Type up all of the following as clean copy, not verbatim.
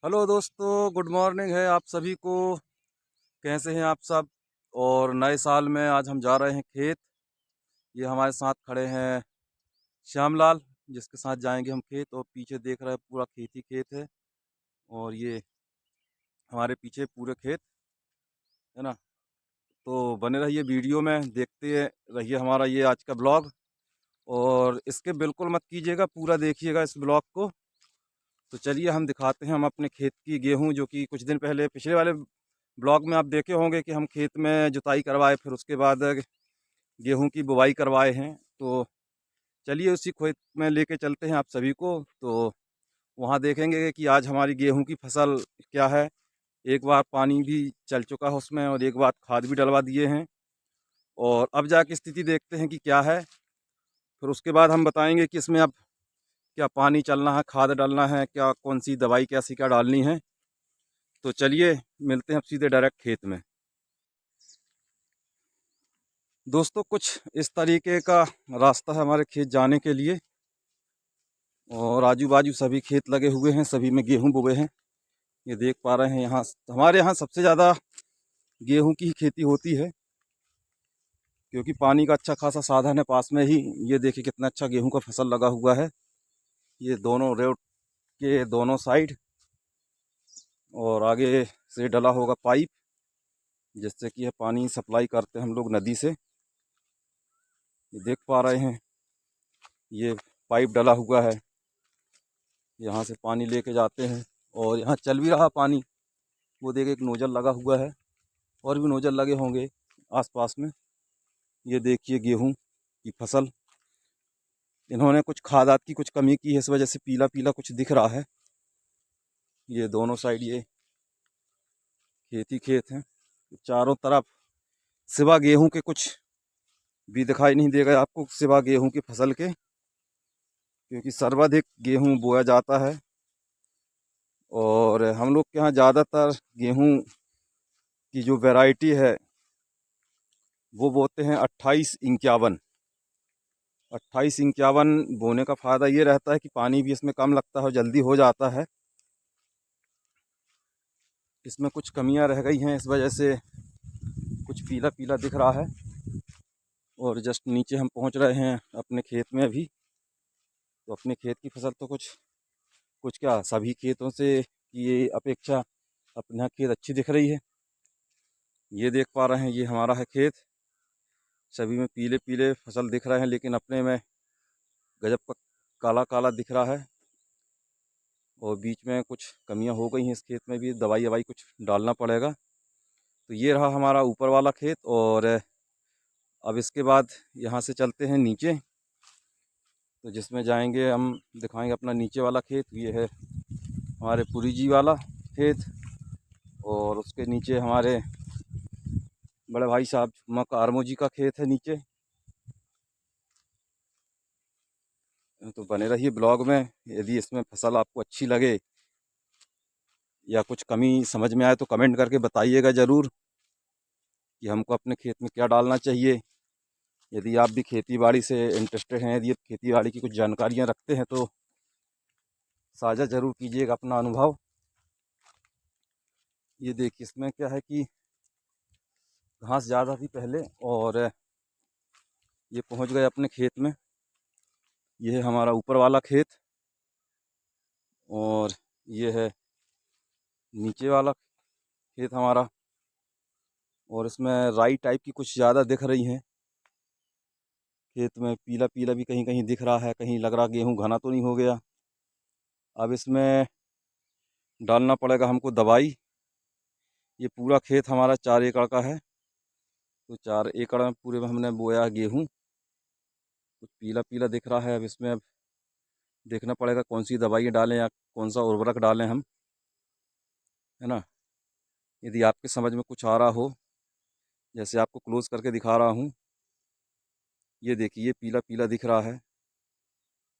Hello दोस्तों, good morning है आप सभी को। कैसे हैं आप सब? और नए साल में आज हम जा रहे हैं खेत। ये हमारे साथ खड़े हैं श्यामलाल, जिसके साथ जाएंगे हम खेत। और पीछे देख रहे हैं पूरा खेत ही खेत है। और ये हमारे पीछे पूरे खेत है ना। तो बने रहिए वीडियो में, देखते रहिए हमारा ये आज का ब्लॉग। और इसके बिल्कुल मत कीजिएगा, पूरा देखिएगा इस ब्लॉग को। तो चलिए हम दिखाते हैं हम अपने खेत की गेहूं, जो कि कुछ दिन पहले पिछले वाले ब्लॉग में आप देखे होंगे कि हम खेत में जुताई करवाए, फिर उसके बाद गेहूं की बुवाई करवाए हैं। तो चलिए उसी खेत में लेके चलते हैं आप सभी को। तो वहाँ देखेंगे कि आज हमारी गेहूं की फसल क्या है। एक बार पानी भी चल चुका है उसमें, और एक बार खाद भी डलवा दिए हैं। और अब जाके स्थिति देखते हैं कि क्या है। फिर उसके बाद हम बताएंगे कि इसमें अब क्या पानी चलना है, खाद डालना है, क्या कौन सी दवाई कैसी क्या डालनी है। तो चलिए मिलते हैं अब सीधे डायरेक्ट खेत में। दोस्तों, कुछ इस तरीके का रास्ता है हमारे खेत जाने के लिए। और आजू बाजू सभी खेत लगे हुए हैं, सभी में गेहूं बोए हैं। ये देख पा रहे हैं, यहाँ हमारे यहाँ सबसे ज़्यादा गेहूं की ही खेती होती है, क्योंकि पानी का अच्छा खासा साधन है पास में ही। ये देखिए कितना अच्छा गेहूं का फसल लगा हुआ है, ये दोनों रोड के दोनों साइड। और आगे से डला होगा पाइप, जिससे कि यह पानी सप्लाई करते हैं हम लोग नदी से। ये देख पा रहे हैं, ये पाइप डला हुआ है, यहाँ से पानी लेके जाते हैं। और यहाँ चल भी रहा पानी, वो देखिए एक नोजल लगा हुआ है, और भी नोजल लगे होंगे आसपास में। ये देखिए गेहूं की फसल, इन्होंने कुछ खादात की कुछ कमी की है, इस वजह से पीला पीला कुछ दिख रहा है। ये दोनों साइड ये खेत ही खेत हैं, चारों तरफ। सिवा गेहूं के कुछ भी दिखाई नहीं देगा आपको, सिवा गेहूं की फसल के, क्योंकि सर्वाधिक गेहूं बोया जाता है। और हम लोग के यहाँ ज़्यादातर गेहूं की जो वैरायटी है वो बोते हैं 2851। 2851 बोने का फ़ायदा ये रहता है कि पानी भी इसमें कम लगता है और जल्दी हो जाता है। इसमें कुछ कमियां रह गई हैं, इस वजह से कुछ पीला पीला दिख रहा है। और जस्ट नीचे हम पहुंच रहे हैं अपने खेत में अभी। तो अपने खेत की फसल तो कुछ कुछ क्या, सभी खेतों से ये अपेक्षा अपने यहाँ खेत अच्छी दिख रही है। ये देख पा रहे हैं, ये हमारा है खेत। सभी में पीले पीले फसल दिख रहे हैं, लेकिन अपने में गजब का काला काला दिख रहा है। और बीच में कुछ कमियां हो गई हैं, इस खेत में भी दवाई ववाई कुछ डालना पड़ेगा। तो ये रहा हमारा ऊपर वाला खेत। और अब इसके बाद यहाँ से चलते हैं नीचे, तो जिसमें जाएंगे हम, दिखाएंगे अपना नीचे वाला खेत। ये है हमारे पुरी जी वाला खेत, और उसके नीचे हमारे बड़े भाई साहब मक आरमो जी का खेत है नीचे। तो बने रहिए ब्लॉग में। यदि इसमें फसल आपको अच्छी लगे या कुछ कमी समझ में आए तो कमेंट करके बताइएगा ज़रूर कि हमको अपने खेत में क्या डालना चाहिए। यदि आप भी खेती बाड़ी से इंटरेस्टेड हैं, यदि खेती बाड़ी की कुछ जानकारियाँ रखते हैं, तो साझा ज़रूर कीजिएगा अपना अनुभव। ये देखिए इसमें क्या है कि घास ज़्यादा थी पहले, और ये पहुंच गए अपने खेत में। ये है हमारा ऊपर वाला खेत, और ये है नीचे वाला खेत हमारा। और इसमें राई टाइप की कुछ ज़्यादा दिख रही हैं खेत में, पीला पीला भी कहीं कहीं दिख रहा है, कहीं लग रहा गेहूं घना तो नहीं हो गया। अब इसमें डालना पड़ेगा हमको दवाई। ये पूरा खेत हमारा 4 एकड़ का है, तो 4 एकड़ में पूरे में हमने बोया गेहूं। कुछ पीला पीला दिख रहा है, अब इसमें अब देखना पड़ेगा कौन सी दवाई डालें या कौन सा उर्वरक डालें हम, है ना। यदि आपके समझ में कुछ आ रहा हो, जैसे आपको क्लोज करके दिखा रहा हूँ, ये देखिए ये पीला पीला दिख रहा है।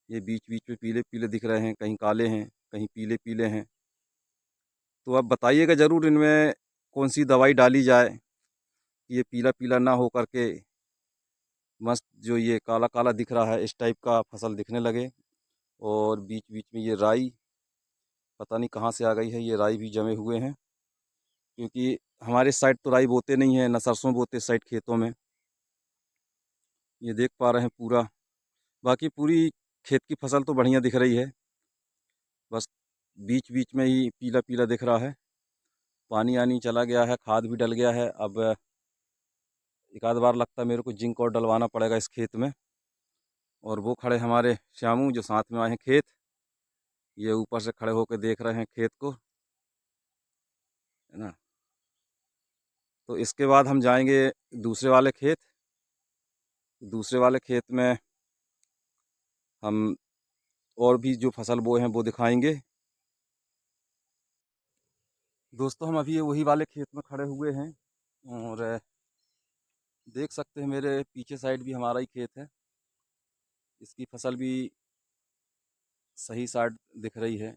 ये बीच बीच में पीले पीले दिख रहे हैं, कहीं काले हैं, कहीं पीले पीले हैं। तो आप बताइएगा ज़रूर इनमें कौन सी दवाई डाली जाए कि ये पीला पीला ना हो करके मस्त जो ये काला काला दिख रहा है इस टाइप का फसल दिखने लगे। और बीच बीच में ये राई पता नहीं कहाँ से आ गई है। ये राई भी जमे हुए हैं, क्योंकि हमारे साइड तो राई बोते नहीं है, न सरसों बोते साइड खेतों में। ये देख पा रहे हैं पूरा, बाकी पूरी खेत की फसल तो बढ़िया दिख रही है, बस बीच बीच में ही पीला पीला दिख रहा है। पानी आनी चला गया है, खाद भी डल गया है। अब एक आध बार लगता है मेरे को जिंक और डलवाना पड़ेगा इस खेत में। और वो खड़े हमारे श्यामू जो साथ में आए हैं खेत, ये ऊपर से खड़े होकर देख रहे हैं खेत को, है ना। तो इसके बाद हम जाएंगे दूसरे वाले खेत। दूसरे वाले खेत में हम और भी जो फसल बोए हैं वो दिखाएंगे। दोस्तों हम अभी वही वाले खेत में खड़े हुए हैं और देख सकते हैं मेरे पीछे साइड भी हमारा ही खेत है। इसकी फसल भी सही साइड दिख रही है।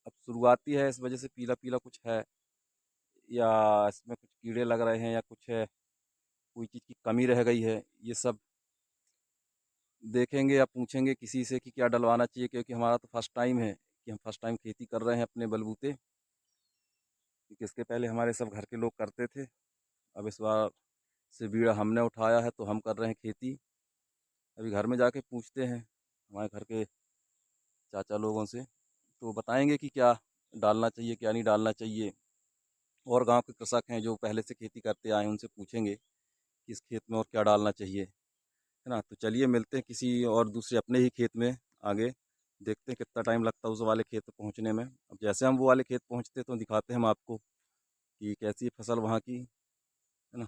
अब शुरुआती है, इस वजह से पीला पीला कुछ है, या इसमें कुछ कीड़े लग रहे हैं, या कुछ है, कोई चीज़ की कमी रह गई है, ये सब देखेंगे या पूछेंगे किसी से कि क्या डलवाना चाहिए। क्योंकि हमारा तो फर्स्ट टाइम है कि हम फर्स्ट टाइम खेती कर रहे हैं अपने बलबूते, क्योंकि इसके पहले हमारे सब घर के लोग करते थे। अब इस बार से बीड़ा हमने उठाया है तो हम कर रहे हैं खेती। अभी घर में जाके पूछते हैं हमारे घर के चाचा लोगों से, तो बताएंगे कि क्या डालना चाहिए क्या नहीं डालना चाहिए। और गांव के कृषक हैं जो पहले से खेती करते आए हैं, उनसे पूछेंगे कि इस खेत में और क्या डालना चाहिए, है ना। तो चलिए मिलते हैं किसी और दूसरे अपने ही खेत में आगे, देखते हैं कितना टाइम लगता है उस वाले खेत पहुंचने में। अब जैसे हम वो वाले खेत पहुंचते तो दिखाते हैं हम आपको कि कैसी फसल वहाँ की, है ना।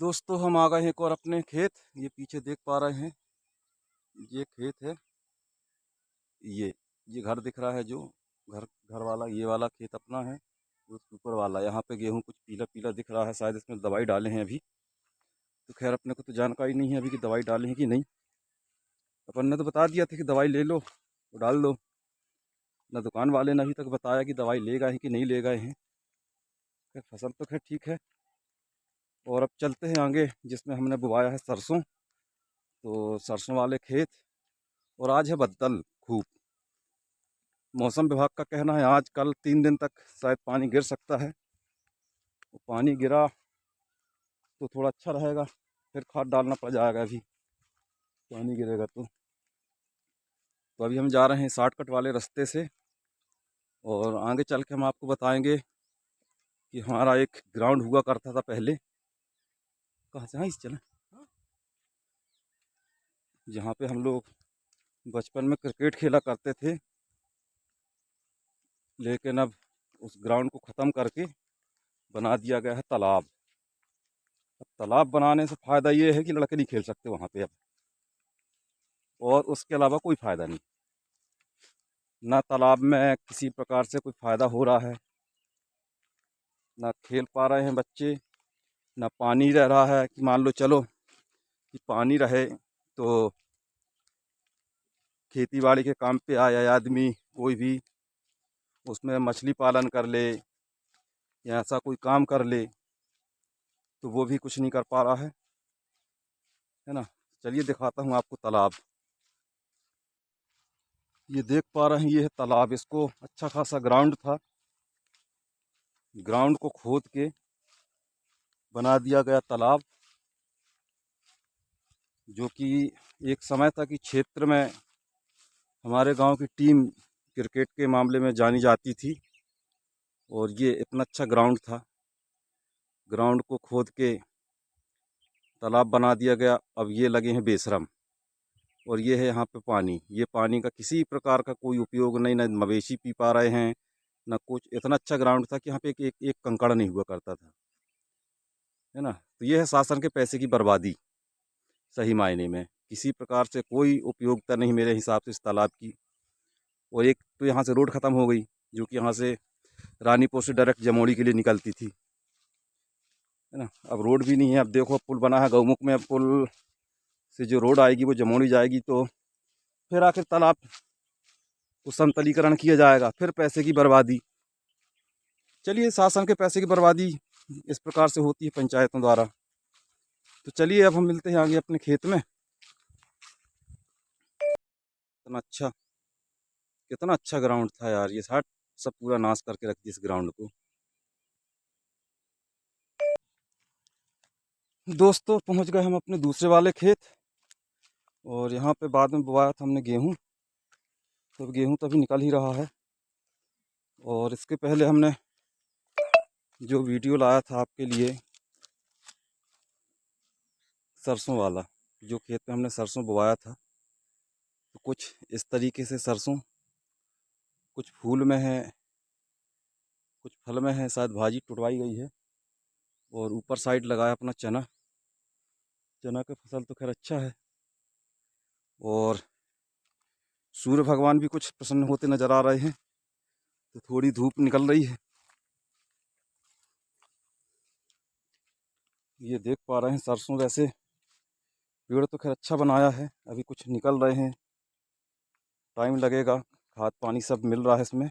दोस्तों हम आ गए हैं एक और अपने खेत। ये पीछे देख पा रहे हैं, ये खेत है। ये घर दिख रहा है जो घर घर वाला, ये वाला खेत अपना है। उसके ऊपर वाला यहाँ पे गेहूँ कुछ पीला पीला दिख रहा है, शायद इसमें दवाई डाले हैं अभी। तो खैर अपने को तो जानकारी नहीं है अभी कि दवाई डाली है कि नहीं। अपन ने तो बता दिया था कि दवाई ले लो तो डाल दो, ना दुकान वाले ने अभी तक बताया कि दवाई ले गए हैं कि नहीं ले गए हैं। खैर फसल तो खैर ठीक है। और अब चलते हैं आगे जिसमें हमने बुवाया है सरसों। तो सरसों वाले खेत, और आज है बदल खूब। मौसम विभाग का कहना है आज कल 3 दिन तक शायद पानी गिर सकता है। तो पानी गिरा तो थोड़ा अच्छा रहेगा, फिर खाद डालना पड़ जाएगा अभी पानी गिरेगा तो अभी हम जा रहे हैं शॉर्टकट वाले रास्ते से, और आगे चल के हम आपको बताएंगे कि हमारा एक ग्राउंड हुआ करता था पहले। कहाँ से, हाँ इस चला, जहाँ पे हम लोग बचपन में क्रिकेट खेला करते थे। लेकिन अब उस ग्राउंड को ख़त्म करके बना दिया गया है तालाब। अब तालाब बनाने से फ़ायदा ये है कि लड़के नहीं खेल सकते वहाँ पे अब, और उसके अलावा कोई फ़ायदा नहीं। ना तालाब में किसी प्रकार से कोई फ़ायदा हो रहा है, ना खेल पा रहे हैं बच्चे, ना पानी रह रहा है कि मान लो चलो कि पानी रहे तो खेती बाड़ी के काम पे आया आदमी कोई भी उसमें मछली पालन कर ले या ऐसा कोई काम कर ले, तो वो भी कुछ नहीं कर पा रहा है ना। चलिए दिखाता हूँ आपको तालाब। ये देख पा रहे हैं, ये है तालाब। इसको अच्छा खासा ग्राउंड था, ग्राउंड को खोद के बना दिया गया तालाब, जो कि एक समय था कि क्षेत्र में हमारे गांव की टीम क्रिकेट के मामले में जानी जाती थी। और ये इतना अच्छा ग्राउंड था, ग्राउंड को खोद के तालाब बना दिया गया। अब ये लगे हैं बेशरम, और ये है यहाँ पे पानी। ये पानी का किसी प्रकार का कोई उपयोग नहीं, ना मवेशी पी पा रहे हैं ना कुछ। इतना अच्छा ग्राउंड था कि यहाँ पे एक कंकड़ नहीं हुआ करता था, है ना। तो ये है शासन के पैसे की बर्बादी, सही मायने में किसी प्रकार से कोई उपयोगिता नहीं मेरे हिसाब से इस तालाब की। और एक तो यहाँ से रोड ख़त्म हो गई, जो कि यहाँ से रानीपुर से डायरेक्ट जमोड़ी के लिए निकलती थी, है ना। अब रोड भी नहीं है। अब देखो पुल बना है गौमुख में, अब पुल से जो रोड आएगी वो जमोड़ी जाएगी, तो फिर आखिर तालाब को समतलीकरण किया जाएगा, फिर पैसे की बर्बादी। चलिए शासन के पैसे की बर्बादी इस प्रकार से होती है पंचायतों द्वारा। तो चलिए अब हम मिलते हैं आगे अपने खेत में। इतना अच्छा कितना अच्छा ग्राउंड था यार, ये साठ सब पूरा नाश करके रख दिया इस ग्राउंड को। दोस्तों पहुंच गए हम अपने दूसरे वाले खेत, और यहाँ पे बाद में बोया था हमने गेहूँ, तो गेहूँ तो अभी निकल ही रहा है। और इसके पहले हमने जो वीडियो लाया था आपके लिए सरसों वाला, जो खेत में हमने सरसों बोया था, तो कुछ इस तरीके से सरसों कुछ फूल में है, कुछ फल में है, शायद भाजी टुटवाई गई है। और ऊपर साइड लगाया अपना चना, चना का फसल तो खैर अच्छा है। और सूर्य भगवान भी कुछ प्रसन्न होते नज़र आ रहे हैं, तो थोड़ी धूप निकल रही है। ये देख पा रहे हैं सरसों, वैसे पेड़ तो खैर अच्छा बनाया है, अभी कुछ निकल रहे हैं, टाइम लगेगा, खाद पानी सब मिल रहा है इसमें।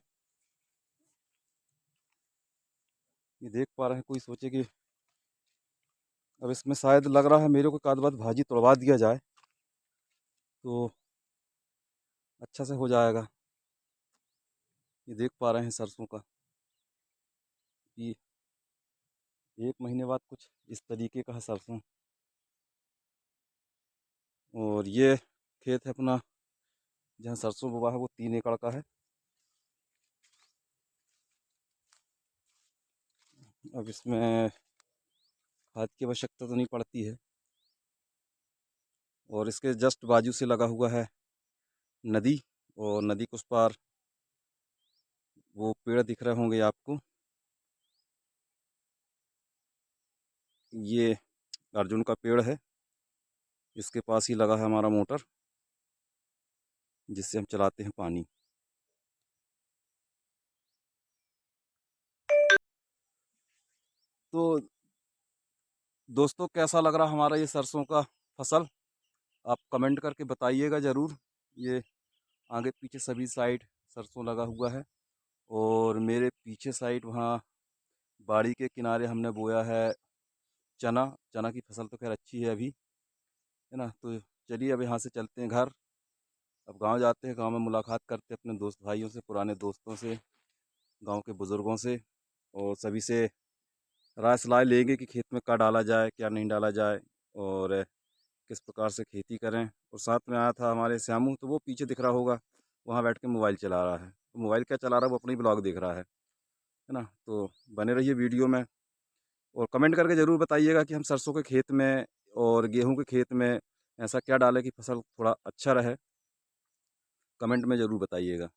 ये देख पा रहे हैं, कोई सोचे कि अब इसमें शायद लग रहा है मेरे को एक बाद भाजी तोड़वा दिया जाए तो अच्छा से हो जाएगा। ये देख पा रहे हैं सरसों का कि 1 महीने बाद कुछ इस तरीके का है सरसों। और ये खेत है अपना जहाँ सरसों बोआ है, वो 3 एकड़ का है। अब इसमें खाद की आवश्यकता तो नहीं पड़ती है। और इसके जस्ट बाजू से लगा हुआ है नदी, और नदी के उस पार वो पेड़ दिख रहे होंगे आपको, ये अर्जुन का पेड़ है। इसके पास ही लगा है हमारा मोटर, जिससे हम चलाते हैं पानी। तो दोस्तों कैसा लग रहा हमारा ये सरसों का फसल, आप कमेंट करके बताइएगा ज़रूर। ये आगे पीछे सभी साइड सरसों लगा हुआ है, और मेरे पीछे साइड वहाँ बाड़ी के किनारे हमने बोया है चना। चना की फसल तो खैर अच्छी है अभी, है ना। तो चलिए अब यहाँ से चलते हैं घर, अब गांव जाते हैं, गांव में मुलाकात करते हैं अपने दोस्त भाइयों से, पुराने दोस्तों से, गांव के बुज़ुर्गों से, और सभी से राय सलाह लेंगे कि खेत में क्या डाला जाए, क्या नहीं डाला जाए, और किस प्रकार से खेती करें। और साथ में आया था हमारे श्यामू, तो वो पीछे दिख रहा होगा, वहाँ बैठ के मोबाइल चला रहा है। तो मोबाइल क्या चला रहा है, वो अपनी ब्लॉग देख रहा है ना। तो बने रहिए वीडियो में, और कमेंट करके ज़रूर बताइएगा कि हम सरसों के खेत में और गेहूं के खेत में ऐसा क्या डालें कि फसल थोड़ा अच्छा रहे। कमेंट में ज़रूर बताइएगा।